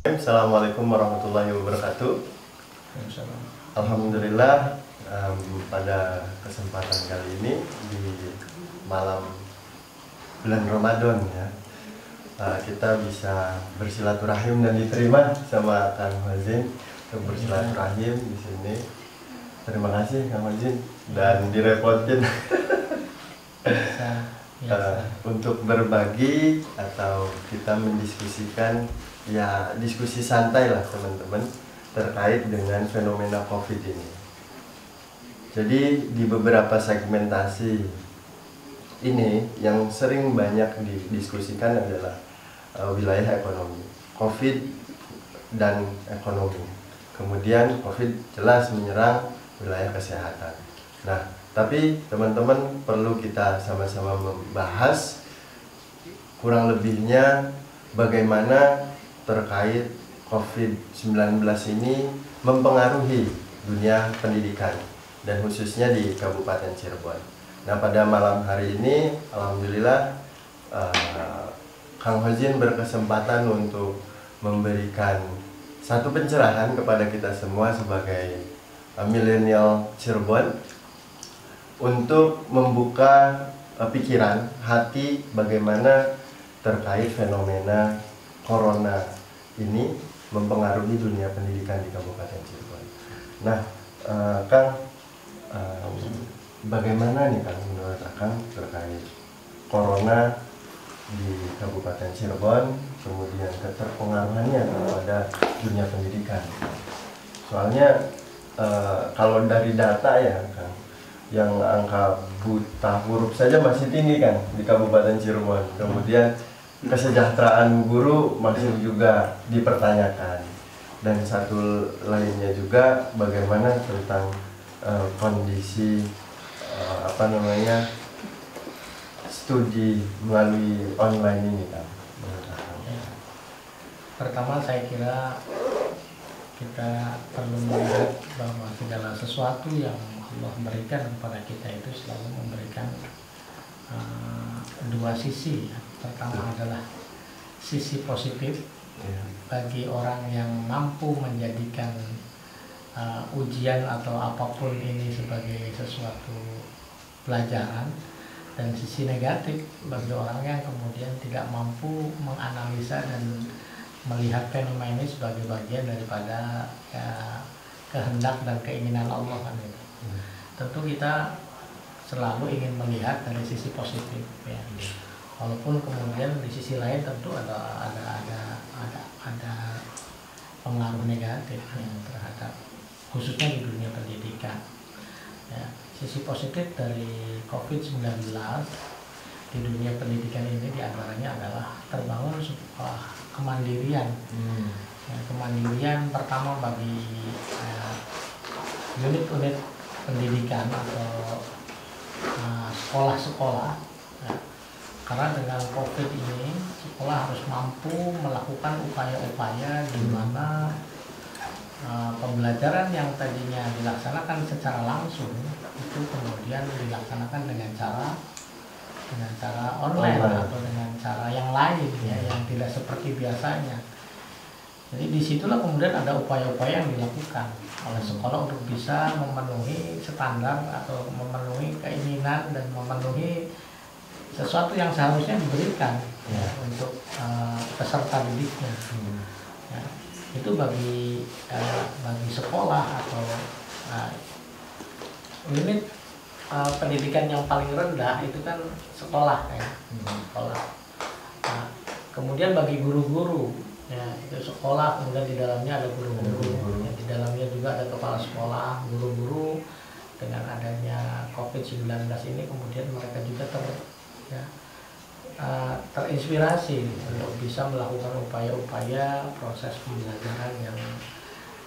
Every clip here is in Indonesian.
Assalamualaikum warahmatullahi wabarakatuh. Alhamdulillah, pada kesempatan kali ini di malam bulan Ramadan ya, kita bisa bersilaturahim dan diterima sama Kang Mazin untuk bersilaturahim di sini. Terima kasih Kang Mazin dan direpotin untuk berbagi atau kita mendiskusikan, ya diskusi santai lah teman-teman, terkait dengan fenomena COVID ini. Jadi di beberapa segmentasi ini yang sering banyak didiskusikan adalah wilayah ekonomi, COVID dan ekonomi. Kemudian COVID jelas menyerang wilayah kesehatan. Nah, tapi teman-teman perlu kita sama-sama membahas kurang lebihnya bagaimana terkait COVID-19 ini mempengaruhi dunia pendidikan dan khususnya di Kabupaten Cirebon. Nah, pada malam hari ini alhamdulillah Kang Hozin berkesempatan untuk memberikan satu pencerahan kepada kita semua sebagai milenial Cirebon untuk membuka pikiran, hati bagaimana terkait fenomena corona ini mempengaruhi dunia pendidikan di Kabupaten Cirebon. Nah, Kang, bagaimana nih Kang menurut Akang terkait corona di Kabupaten Cirebon, kemudian keterpengaruhannya kepada dunia pendidikan? Soalnya kalau dari data ya Kang, yang angka buta huruf saja masih tinggi kan di Kabupaten Cirebon. Kemudian kesejahteraan guru masih juga dipertanyakan. Dan satu lainnya juga bagaimana tentang kondisi studi melalui online ini kan. Pertama saya kira kita perlu melihat bahwa segala sesuatu yang Allah berikan kepada kita itu selalu memberikan dua sisi. Pertama adalah sisi positif bagi orang yang mampu menjadikan ujian atau apapun ini sebagai sesuatu pelajaran, dan sisi negatif bagi orang yang kemudian tidak mampu menganalisa dan melihat fenomena ini sebagai bagian daripada kehendak dan keinginan Allah kan gitu. Tentu kita selalu ingin melihat dari sisi positif ya. Walaupun kemudian di sisi lain tentu ada pengaruh negatif ya, terhadap khususnya di dunia pendidikan. Ya, sisi positif dari COVID-19 di dunia pendidikan ini diantaranya adalah terbangun sebuah kemandirian. Ya, kemandirian pertama bagi unit-unit pendidikan atau sekolah-sekolah ya. Karena dengan COVID ini sekolah harus mampu melakukan upaya-upaya di mana pembelajaran yang tadinya dilaksanakan secara langsung itu kemudian dilaksanakan dengan cara online atau dengan cara yang lain ya, yang tidak seperti biasanya. Jadi disitulah kemudian ada upaya-upaya yang dilakukan oleh sekolah untuk bisa memenuhi standar atau memenuhi keinginan dan memenuhi sesuatu yang seharusnya diberikan ya, untuk peserta didiknya. Ya, itu bagi sekolah atau unit pendidikan yang paling rendah itu kan sekolah ya, sekolah. Nah, kemudian bagi guru-guru ya, itu sekolah, kemudian di dalamnya ada guru-guru ya, di dalamnya juga ada kepala sekolah, guru-guru. Dengan adanya COVID-19 ini kemudian mereka juga terinspirasi untuk bisa melakukan upaya-upaya proses pembelajaran yang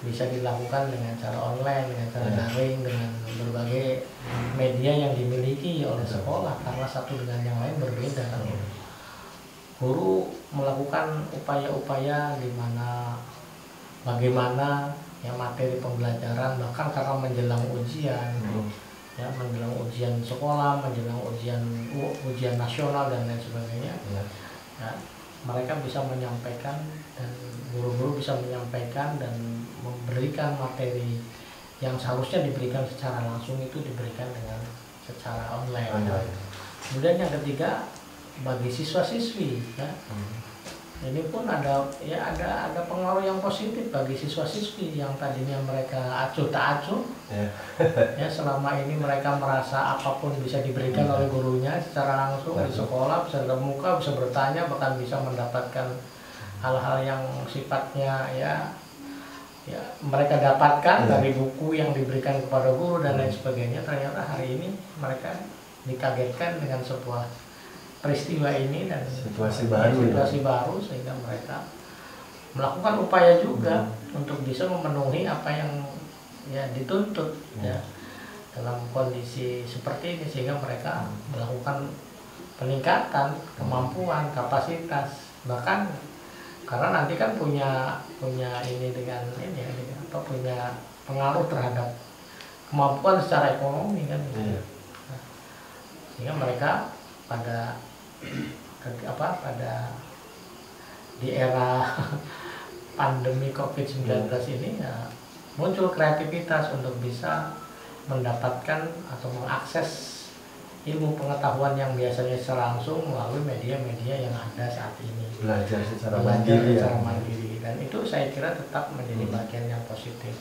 bisa dilakukan dengan cara online, dengan cara daring, dengan berbagai media yang dimiliki oleh sekolah, karena satu dengan yang lain berbeda kan. Guru melakukan upaya-upaya di mana bagaimana ya materi pembelajaran, bahkan karena menjelang ujian ya, menjelang ujian sekolah, menjelang ujian nasional dan lain sebagainya ya, mereka bisa menyampaikan dan guru-guru bisa menyampaikan dan memberikan materi yang seharusnya diberikan secara langsung itu diberikan dengan secara online. Kemudian yang ketiga, bagi siswa-siswi ya, ini pun ada pengaruh yang positif bagi siswa-siswi yang tadinya mereka acuh tak acuh ya, selama ini mereka merasa apapun bisa diberikan oleh gurunya secara langsung di sekolah, bisa tatap muka, bisa bertanya, bahkan bisa mendapatkan hal-hal yang sifatnya ya mereka dapatkan dari buku yang diberikan kepada guru dan lain sebagainya. Ternyata hari ini mereka dikagetkan dengan sebuah peristiwa ini dan situasi baru sehingga mereka melakukan upaya juga untuk bisa memenuhi apa yang ya dituntut ya dalam kondisi seperti ini, sehingga mereka melakukan peningkatan kemampuan, kapasitas, bahkan karena nanti kan punya ini dengan ini ya, punya pengaruh terhadap kemampuan secara ekonomi kan gitu. Nah, sehingga mereka pada di era pandemi COVID-19 ini ya, muncul kreativitas untuk bisa mendapatkan atau mengakses ilmu pengetahuan yang biasanya secara langsung melalui media-media yang ada saat ini. Belajar secara mandiri, dan itu saya kira tetap menjadi bagian yang positif.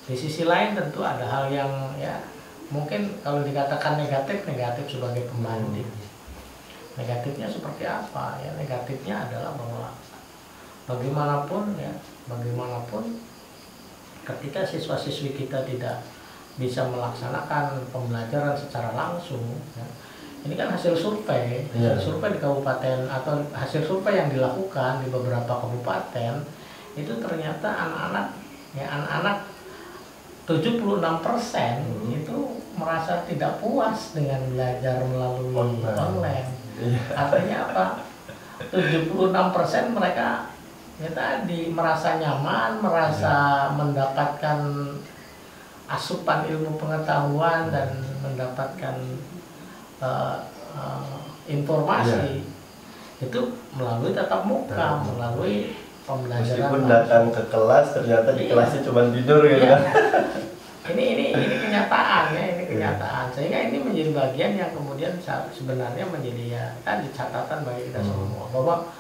Di sisi lain tentu ada hal yang ya mungkin kalau dikatakan negatif sebagai pembanding. Negatifnya seperti apa? Ya negatifnya adalah bahwa bagaimanapun ketika siswa-siswi kita tidak bisa melaksanakan pembelajaran secara langsung ya, ini kan hasil survei di kabupaten atau hasil survei yang dilakukan di beberapa kabupaten itu ternyata anak-anak 76% itu merasa tidak puas dengan belajar melalui online. Artinya apa? 76% mereka ya tadi merasa nyaman, merasa mendapatkan asupan ilmu pengetahuan dan mendapatkan informasi itu melalui tatap muka, melalui pembelajaran. Meskipun datang ke kelas ternyata di kelasnya cuma tidur gitu kan. Ini kenyataan ya, ini kenyataan. Sehingga ini menjadi bagian yang kemudian sebenarnya menjadi ya tadi catatan bagi kita semua bahwa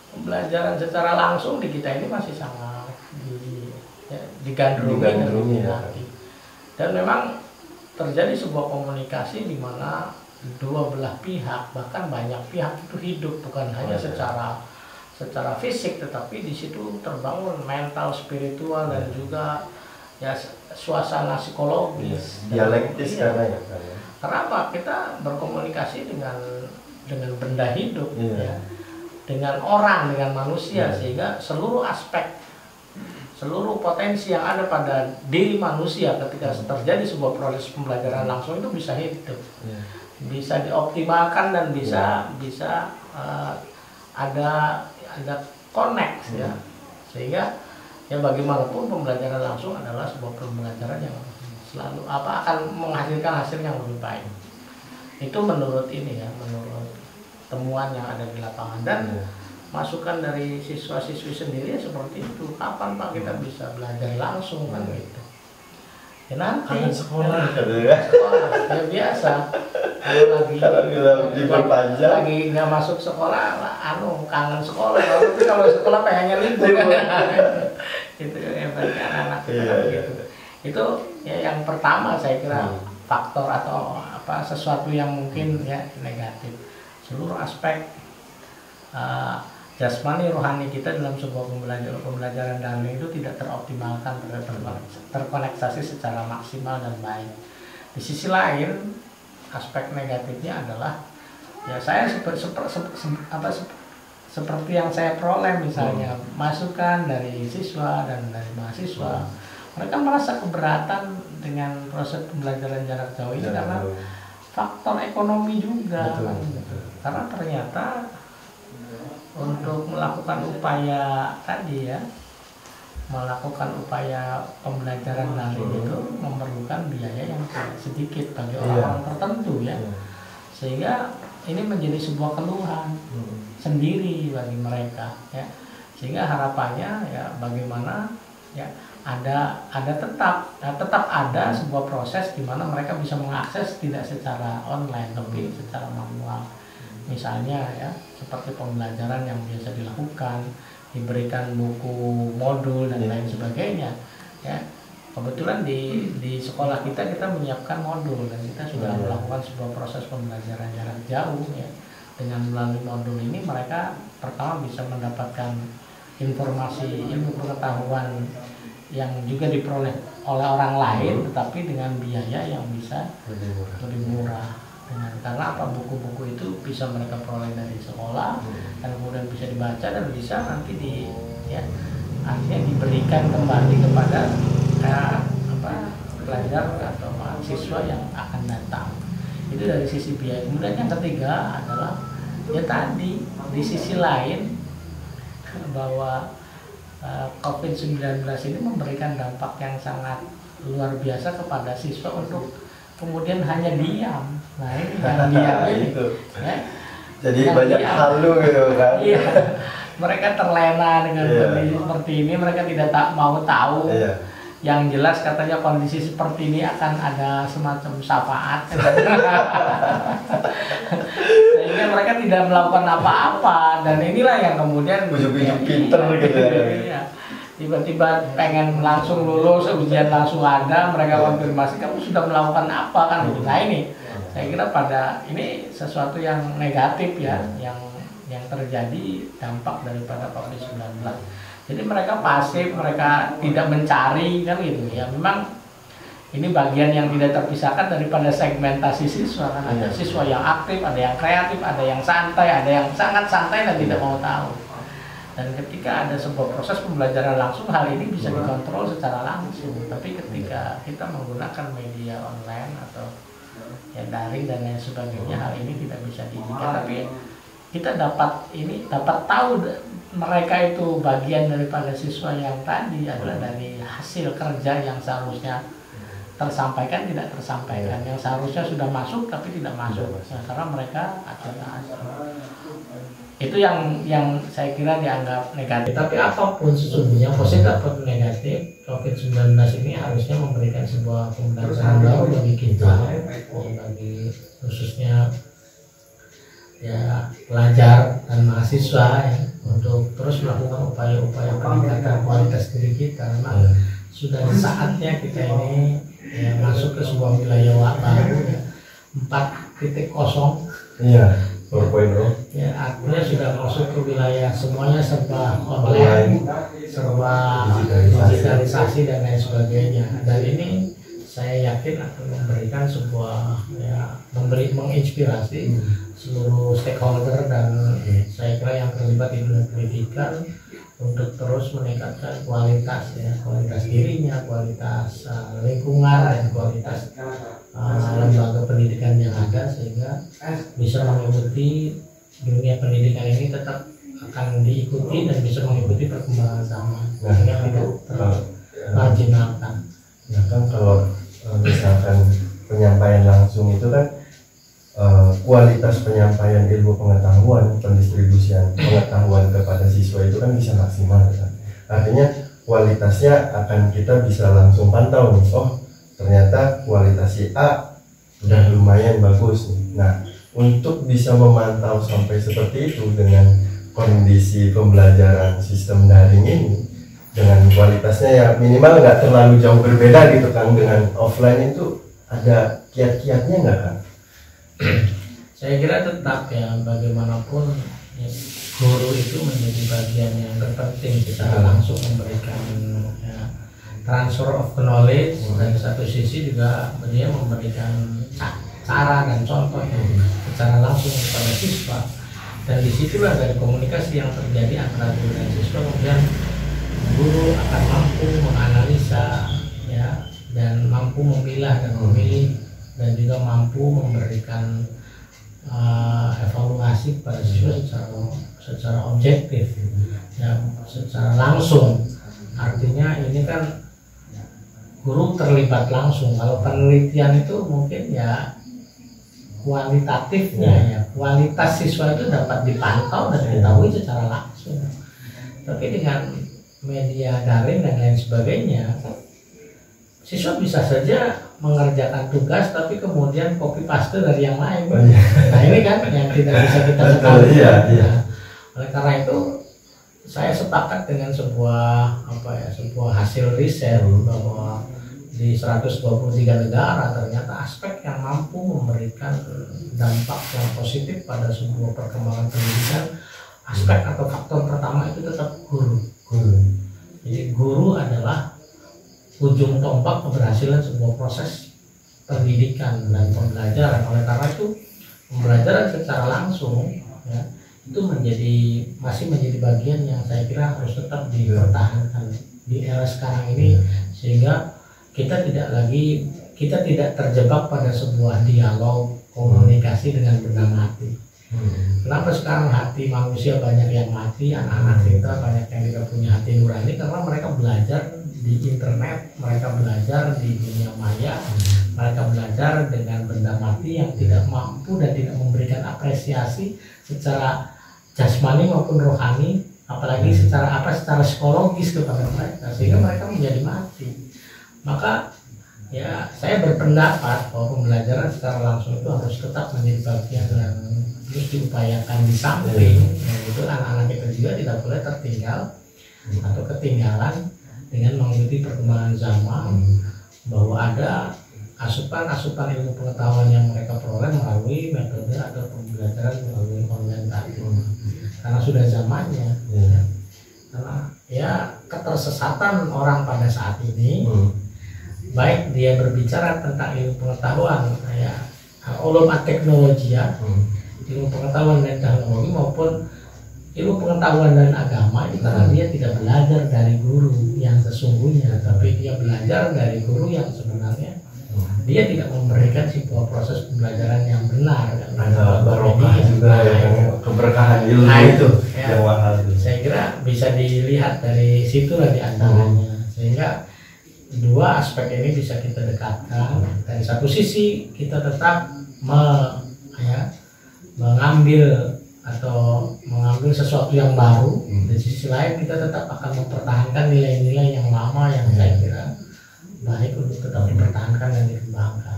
pembelajaran secara langsung di kita ini masih sangat digandrungi dan memang terjadi sebuah komunikasi di mana dua belah pihak, bahkan banyak pihak itu hidup bukan hanya secara fisik, tetapi di situ terbangun mental, spiritual dan juga ya suasana psikologis, dialektis karena karena apa? Kita berkomunikasi dengan benda hidup ya, dengan orang, dengan manusia, sehingga seluruh aspek, seluruh potensi yang ada pada diri manusia ketika terjadi sebuah proses pembelajaran langsung itu bisa hidup, bisa dioptimalkan dan bisa ada connect ya, sehingga ya bagaimanapun pembelajaran langsung adalah sebuah pembelajaran yang selalu akan menghasilkan hasil yang lebih baik. Itu menurut ini ya, menurut temuan yang ada di lapangan dan masukan dari siswa-siswi sendiri seperti itu. Kapan Pak kita bisa belajar langsung kan gitu? Ya nanti sekolah ya biasa. Kalau lagi nggak masuk sekolah, kangen sekolah. Tapi kalau sekolah pengennya libur. Itu yang bagi anak-anak gitu. Itu ya yang pertama saya kira faktor atau sesuatu yang mungkin ya negatif. Seluruh aspek jasmani rohani kita dalam sebuah pembelajaran daring itu tidak teroptimalkan, terkoneksasi secara maksimal dan baik. Di sisi lain, aspek negatifnya adalah ya saya seperti yang saya peroleh misalnya masukan dari siswa dan dari mahasiswa, mereka merasa keberatan dengan proses pembelajaran jarak jauh ini karena faktor ekonomi juga, karena ternyata untuk melakukan upaya tadi ya, melakukan upaya pembelajaran daring itu memerlukan biaya yang sedikit bagi orang-orang tertentu ya, sehingga ini menjadi sebuah keluhan sendiri bagi mereka ya, sehingga harapannya ya bagaimana ya ada tetap ada sebuah proses di mana mereka bisa mengakses tidak secara online tapi secara manual, misalnya ya seperti pembelajaran yang biasa dilakukan, diberikan buku modul dan lain sebagainya ya. Kebetulan di sekolah kita menyiapkan modul dan kita sudah melakukan sebuah proses pembelajaran jarak jauh ya. Dengan melalui modul ini mereka pertama bisa mendapatkan informasi, ilmu pengetahuan yang juga diperoleh oleh orang lain tetapi dengan biaya yang bisa lebih murah. Karena apa, buku-buku itu bisa mereka peroleh dari sekolah dan kemudian bisa dibaca dan bisa nanti akhirnya diberikan kembali kepada pelajar atau mahasiswa yang akan datang. Itu dari sisi biaya. Kemudian yang ketiga adalah ya tadi di sisi lain bahwa COVID-19 ini memberikan dampak yang sangat luar biasa kepada siswa untuk kemudian hanya diam. Nah ini yang diam ini ya, jadi banyak halu gitu kan. Iya, mereka terlena dengan kondisi seperti ini, mereka tidak mau tahu. Yang jelas katanya kondisi seperti ini akan ada semacam syafaat sehingga mereka tidak melakukan apa-apa, dan inilah yang kemudian ujuk-ujuk pinter gitu ya. Tiba-tiba pengen langsung lulus, ujian langsung ada, mereka konfirmasi kamu sudah melakukan apa kan. Nah ini saya kira pada ini sesuatu yang negatif ya, yang terjadi dampak daripada COVID-19. Jadi mereka pasif, mereka tidak mencari kan gitu ya. Memang ini bagian yang tidak terpisahkan daripada segmentasi siswa kan. Ada siswa yang aktif, ada yang kreatif, ada yang santai, ada yang sangat santai dan tidak mau tahu. Dan ketika ada sebuah proses pembelajaran langsung, hal ini bisa dikontrol secara langsung. Tapi ketika kita menggunakan media online atau ya daring dan lain sebagainya, hal ini tidak bisa diizinkan. Tapi kita dapat tahu mereka itu bagian daripada siswa yang tadi adalah dari hasil kerja yang seharusnya tersampaikan tidak tersampaikan, yang seharusnya sudah masuk tapi tidak masuk karena mereka adalah itu yang saya kira dianggap negatif. Tapi apapun sesungguhnya positif ataupun negatif, COVID-19 ini harusnya memberikan sebuah pembelajaran baru bagi kita, bagi khususnya ya pelajar dan mahasiswa ya, untuk terus melakukan upaya-upaya peningkatan kualitas diri kita. Memang sudah saatnya kita ini ya, masuk ke sebuah wilayah baru ya, 4.0 iya 4.0 ya, artinya sudah masuk ke wilayah semuanya serba online, serba digitalisasi dan lain sebagainya. Dan ini saya yakin akan memberikan sebuah ya, menginspirasi seluruh stakeholder dan saya kira yang terlibat di dunia pendidikan untuk terus meningkatkan kualitas ya, kualitas dirinya, kualitas lingkungan dan kualitas lembaga pendidikan yang ada, sehingga bisa mengikuti dunia pendidikan ini tetap akan diikuti dan bisa mengikuti perkembangan zaman sehingga tidak termarginalkan. Nah kan kalau misalkan penyampaian langsung itu kan kualitas penyampaian ilmu pengetahuan, pendistribusian pengetahuan kepada siswa itu kan bisa maksimal kan? Artinya kualitasnya akan kita bisa langsung pantau nih, oh ternyata kualitas si A udah lumayan bagus nih. Nah untuk bisa memantau sampai seperti itu dengan kondisi pembelajaran sistem daring ini, dengan kualitasnya ya minimal nggak terlalu jauh berbeda gitu kan dengan offline, itu ada kiat-kiatnya nggak kan? Saya kira tetap ya, bagaimanapun ya, guru itu menjadi bagian yang terpenting secara langsung memberikan ya, transfer of knowledge, dan satu sisi juga dia memberikan cara dan contoh yang secara langsung kepada siswa. Dan disitulah dari komunikasi yang terjadi antara guru dan siswa, kemudian guru akan mampu menganalisa ya, dan mampu memilah dan memilih, dan juga mampu memberikan evaluasi kepada siswa secara objektif ya, secara langsung. Artinya ini kan guru terlibat langsung. Kalau penelitian itu mungkin ya kualitatifnya ya, kualitas siswa itu dapat dipantau dan diketahui secara langsung. Tapi dengan media daring dan lain sebagainya, siswa bisa saja mengerjakan tugas tapi kemudian copy paste dari yang lain. Nah ini kan yang tidak bisa kita sekali. Nah, oleh karena itu saya sepakat dengan sebuah hasil riset bahwa di 123 negara ternyata aspek yang mampu memberikan dampak yang positif pada sebuah perkembangan pendidikan, aspek atau faktor pertama itu tetap guru. Jadi guru adalah ujung tombak keberhasilan sebuah proses pendidikan dan pembelajaran. Oleh karena itu pembelajaran secara langsung ya, itu masih menjadi bagian yang saya kira harus tetap dipertahankan di era sekarang ini, sehingga kita tidak terjebak pada sebuah dialog komunikasi dengan benda mati. Kenapa sekarang hati manusia banyak yang mati, anak-anak kita banyak yang tidak punya hati nurani? Karena mereka belajar di internet, mereka belajar di dunia maya, mereka belajar dengan benda mati yang tidak mampu dan tidak memberikan apresiasi secara jasmani maupun rohani, apalagi secara psikologis kepada mereka, sehingga mereka menjadi mati. Maka ya saya berpendapat bahwa pembelajaran secara langsung itu harus tetap menjadi bagian dan terus diupayakan di samping. Itu anak-anak kita juga tidak boleh tertinggal atau ketinggalan dengan mengikuti perkembangan zaman, bahwa ada asupan ilmu pengetahuan yang mereka peroleh melalui metode atau pembelajaran melalui online tadi, karena sudah zamannya. Karena ya ketersesatan orang pada saat ini, baik dia berbicara tentang ilmu pengetahuan ya, ulum teknologi ya, ilmu pengetahuan dan teknologi, maupun ilmu pengetahuan dan agama, itu karena dia tidak belajar dari guru yang sesungguhnya, tapi dia belajar dari guru yang sebenarnya dia tidak memberikan sebuah proses pembelajaran yang benar. Ada barokah juga ya, keberkahan ilmu itu yang mahal. Saya kira bisa dilihat dari situlah di antaranya, sehingga dua aspek ini bisa kita dekatkan. Dari satu sisi kita tetap mengambil sesuatu yang baru, di sisi lain kita tetap akan mempertahankan nilai-nilai yang lama yang saya kira baik untuk tetap dipertahankan dan dikembangkan.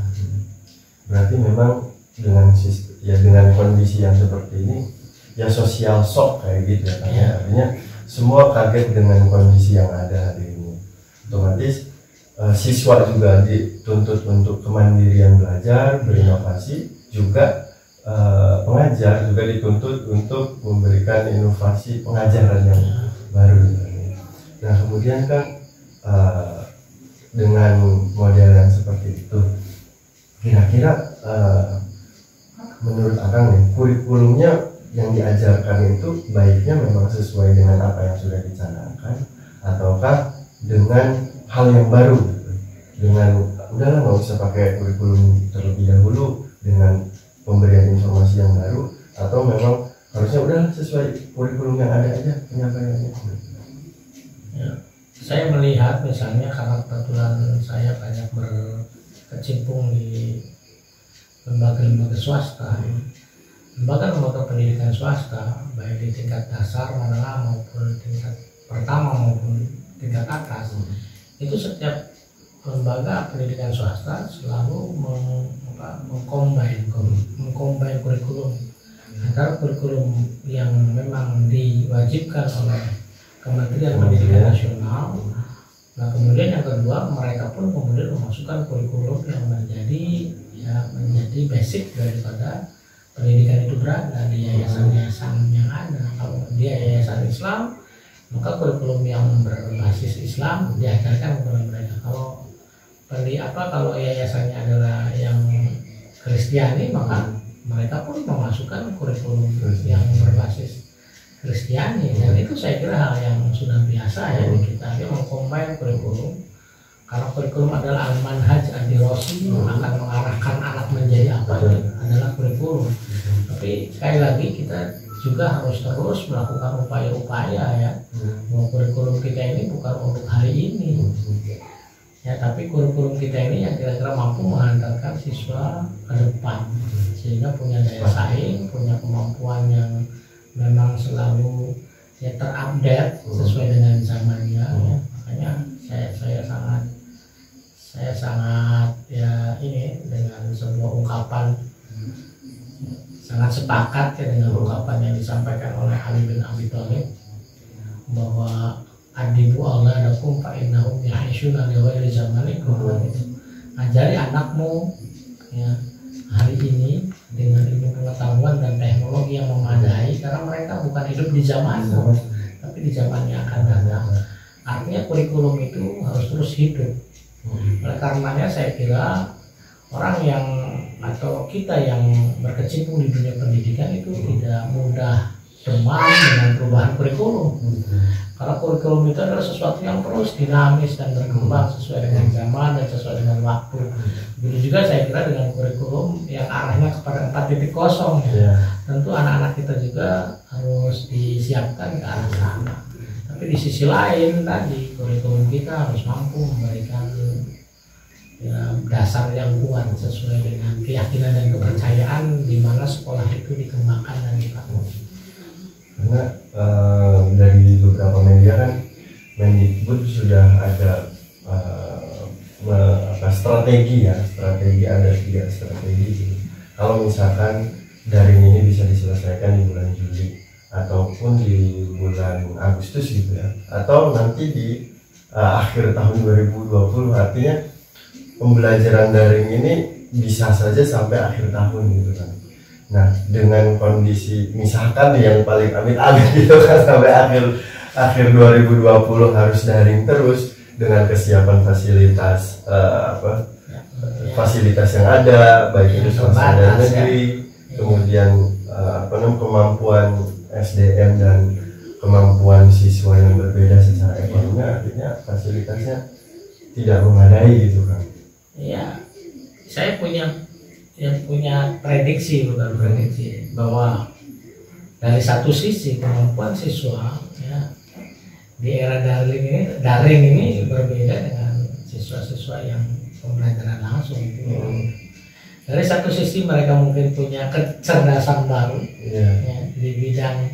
Berarti memang dengan kondisi yang seperti ini ya sosial shock kayak gitu ya, artinya semua kaget dengan kondisi yang ada hari ini. Otomatis siswa juga dituntut untuk kemandirian belajar, berinovasi, juga pengajar juga dituntut untuk memberikan inovasi pengajaran yang baru. Nah kemudian kan dengan model yang seperti itu, kira-kira menurut Akang nih, kurikulumnya yang diajarkan itu baiknya memang sesuai dengan apa yang sudah dicanangkan, ataukah dengan hal yang baru gitu? Dengan udahlah nggak usah pakai kurikulum terlebih dahulu dengan pemberian informasi yang baru, atau memang harusnya udah sesuai kurikulum yang ada aja penyampaiannya? Ya, saya melihat misalnya karena kebetulan saya banyak berkecimpung di lembaga-lembaga swasta, lembaga pendidikan swasta, baik di tingkat dasar, menengah maupun tingkat pertama maupun tingkat atas, itu setiap lembaga pendidikan swasta selalu mengcombine kurikulum antara kurikulum yang memang diwajibkan oleh Kementerian Pendidikan Nasional. Nah kemudian yang kedua, mereka pun kemudian memasukkan kurikulum yang menjadi basic daripada pendidikan itu berada di yayasan-yayasan yang ada. Kalau dia yayasan Islam, maka kurikulum yang berbasis Islam diajarkan kepada mereka. Kalau yayasannya adalah yang Kristiani, maka mereka pun memasukkan kurikulum yang berbasis Kristiani, dan itu saya kira hal yang sudah biasa ya di kita. Dia mengcombine kurikulum, karena kurikulum adalah al-manhaj ad-dirasi, akan mengarahkan anak menjadi apa adalah kurikulum. Tapi sekali lagi kita juga harus terus melakukan upaya-upaya ya, bahwa kurikulum kita ini bukan untuk hari ini Ya, tapi kurikulum kita ini yang kira-kira mampu mengantarkan siswa ke depan sehingga punya daya saing, punya kemampuan yang memang selalu ya terupdate sesuai dengan zamannya. Ya. Makanya saya sangat ya ini dengan sebuah ungkapan sangat sepakat ya dengan ungkapan yang disampaikan oleh Ali bin Abi Thalib bahwa adibu auladakum fa innahum ya'ishuna li ghairi zamanikum. Ajari anakmu ya hari ini dengan ilmu pengetahuan dan teknologi yang memadai karena mereka bukan hidup di zamanmu tapi di zaman yang akan datang. Artinya kurikulum itu harus terus hidup. Oleh karenanya saya kira orang yang atau kita yang berkecimpung di dunia pendidikan itu tidak mudah demam dengan perubahan kurikulum. Karena kurikulum itu adalah sesuatu yang terus dinamis dan berkembang sesuai dengan zaman dan sesuai dengan waktu. Begitu juga saya kira dengan kurikulum yang arahnya kepada 4.0 ya. Tentu anak-anak kita juga harus disiapkan ke arah sana. Tapi di sisi lain tadi kurikulum kita harus mampu memberikan ya, dasar yang kuat sesuai dengan keyakinan dan kepercayaan di mana sekolah itu dikembangkan dan dibangun. Karena dari beberapa media kan Mendikbud sudah ada strategi ada 3 strategi. Kalau misalkan daring ini bisa diselesaikan di bulan Juli ataupun di bulan Agustus gitu ya, atau nanti di akhir tahun 2020, artinya pembelajaran daring ini bisa saja sampai akhir tahun gitu kan. Nah, dengan kondisi misalkan yang paling amit-amit gitu kan sampai akhir 2020 harus daring terus dengan kesiapan fasilitas fasilitas yang ada baik itu swasta dan negeri, kemudian kemampuan SDM dan kemampuan siswa yang berbeda secara ekonomi, artinya fasilitasnya tidak memadai gitu kan. Iya, saya punya prediksi bahwa dari satu sisi kemampuan siswa ya di era daring ini berbeda dengan siswa-siswa yang pembelajaran langsung. Dari satu sisi mereka mungkin punya kecerdasan baru ya, di bidang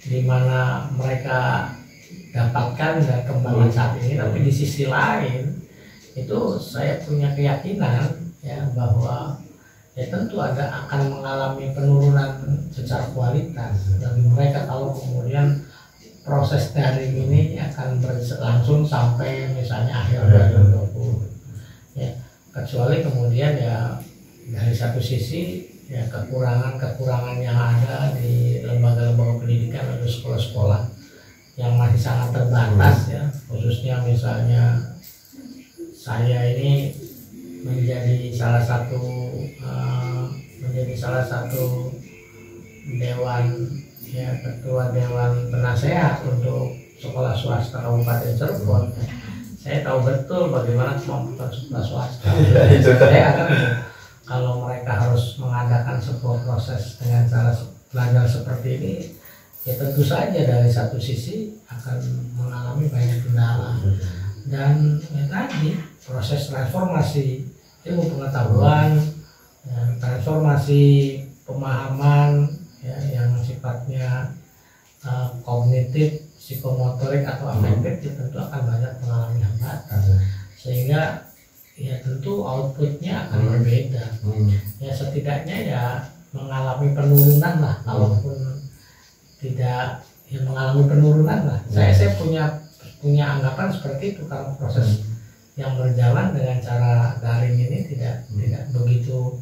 di mana mereka dapatkan dan kembangkan saat ini, tapi di sisi lain itu saya punya keyakinan ya bahwa ya tentu akan mengalami penurunan secara kualitas bagi mereka kalau kemudian proses daring ini akan berlangsung sampai misalnya akhir 2020 ya, kecuali kemudian ya dari satu sisi ya kekurangan yang ada di lembaga-lembaga pendidikan atau sekolah-sekolah yang masih sangat terbatas ya, khususnya misalnya saya ini menjadi salah satu dewan ya ketua dewan penasehat untuk sekolah swasta Kabupaten Cirebon. Saya tahu betul bagaimana kemampuan sekolah swasta. Saya akan kalau mereka harus mengadakan sebuah proses dengan cara belajar seperti ini, ya tentu saja dari satu sisi akan mengalami banyak kendala. Dan ya tadi proses transformasi ilmu pengetahuan, ya, transformasi pemahaman ya, yang sifatnya kognitif, psikomotorik atau afektif ya, tentu akan banyak mengalami hambatan, sehingga ya tentu outputnya akan berbeda. Ya setidaknya ya mengalami penurunan lah, kalaupun tidak ya mengalami penurunan lah. Saya punya anggapan seperti itu kalau proses yang berjalan dengan cara daring ini tidak begitu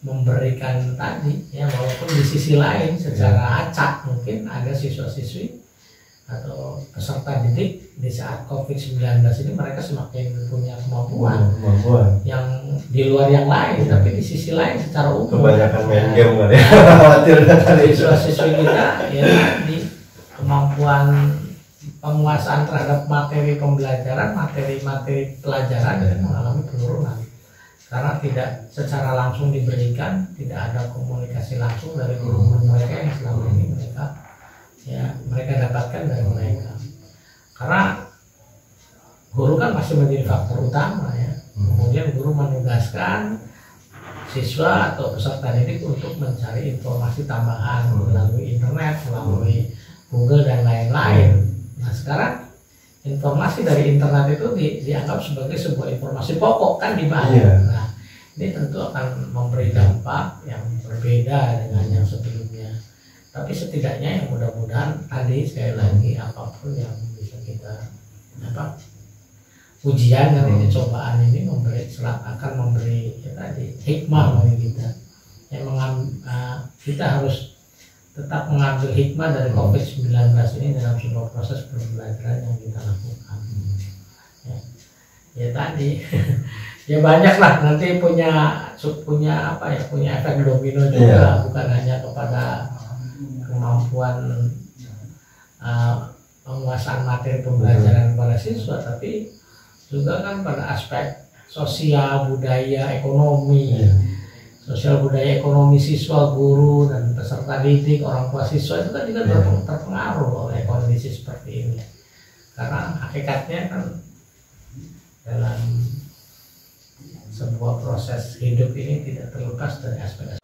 memberikan tadi ya, walaupun di sisi lain secara acak mungkin ada siswa-siswi atau peserta didik di saat COVID-19 ini mereka semakin punya kemampuan yang di luar yang lain, tapi di sisi lain secara umum kebanyakan main game kan ya. Siswa-siswi kita ya di kemampuan penguasaan terhadap materi pembelajaran, materi-materi pelajaran yang mengalami penurunan karena tidak secara langsung diberikan, tidak ada komunikasi langsung dari guru mereka yang selama ini mereka dapatkan dari mereka. Karena guru kan masih menjadi faktor utama ya. Kemudian guru menugaskan siswa atau peserta didik untuk mencari informasi tambahan melalui internet, melalui Google dan lain-lain. Nah sekarang informasi dari internet itu dianggap sebagai sebuah informasi pokok kan di mana. Nah ini tentu akan memberi dampak yang berbeda dengan yang sebelumnya. Tapi setidaknya yang mudah-mudahan tadi sekali lagi apapun yang bisa kita ujian dan ini cobaan ini akan memberi ya tadi hikmah bagi kita. Kita harus tetap mengambil hikmah dari COVID-19 ini dalam sebuah proses pembelajaran yang kita lakukan. Ya tadi ya banyak lah nanti punya efek domino juga, bukan hanya kepada kemampuan penguasaan materi pembelajaran pada siswa, tapi juga kan pada aspek sosial, budaya, ekonomi. Sosial budaya ekonomi siswa, guru, dan peserta didik, orang tua siswa itu kan juga terpengaruh oleh kondisi seperti ini. Karena hakikatnya kan dalam sebuah proses hidup ini tidak terlepas dari aspek